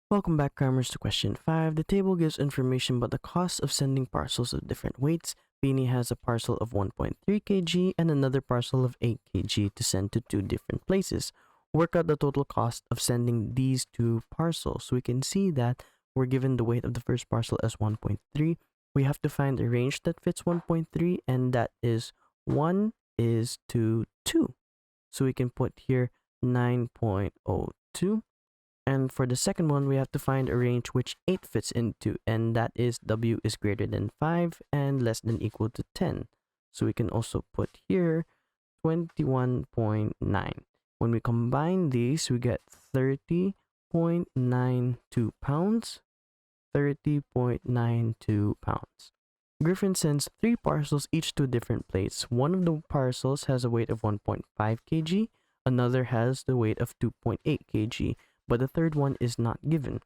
Welcome back, Crammers, to question 5. The table gives information about the cost of sending parcels of different weights. Beanie has a parcel of 1.3 kg and another parcel of 8 kg to send to two different places. Work out the total cost of sending these two parcels. So we can see that we're given the weight of the first parcel as 1.3. We have to find a range that fits 1.3, and that is 1 is to 2. So we can put here 9.02. And for the second one, we have to find a range which 8 fits into, and that is W is greater than 5 and less than equal to 10. So we can also put here 21.9. When we combine these, we get 30.92 pounds. 30.92 pounds. Griffin sends 3 parcels each to different places. One of the parcels has a weight of 1.5 kg, another has the weight of 2.8 kg, but the third one is not given.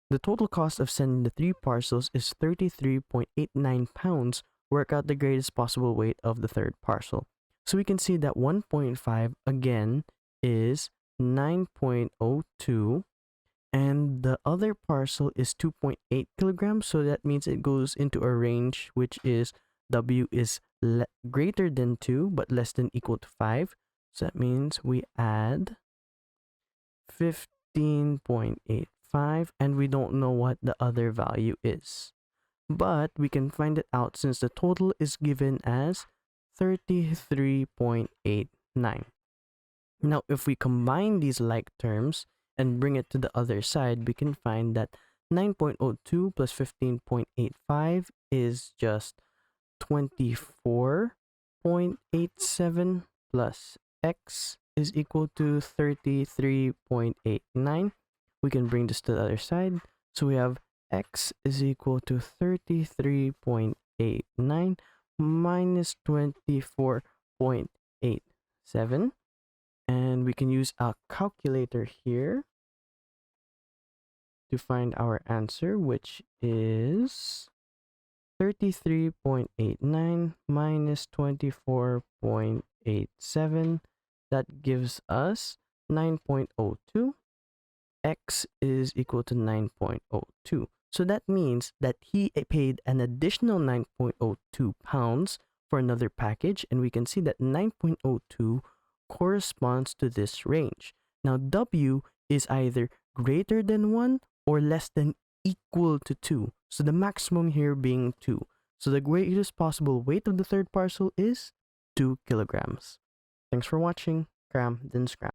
The total cost of sending the 3 parcels is 33.89 pounds. Work out the greatest possible weight of the third parcel. So we can see that 1.5 again is 9.02, and the other parcel is 2.8 kilograms, so that means it goes into a range which is W is greater than 2 but less than equal to 5. So that means we add 15.85, and we don't know what the other value is. But we can find it out since the total is given as 33.89. Now, if we combine these like terms and bring it to the other side, we can find that 9.02 plus 15.85 is just 24.87 plus x is equal to 33.89. We can bring this to the other side. So we have x is equal to 33.89 minus 24.87. And we can use a calculator here to find our answer, which is 33.89 minus 24.87. That gives us 9.02. X is equal to 9.02. So that means that he paid an additional 9.02 pounds for another package, and we can see that 9.02 corresponds to this range. Now, W is either greater than 1 or less than equal to 2. So the maximum here being 2. So the greatest possible weight of the third parcel is 2 kilograms. Thanks for watching. Cram, then scram.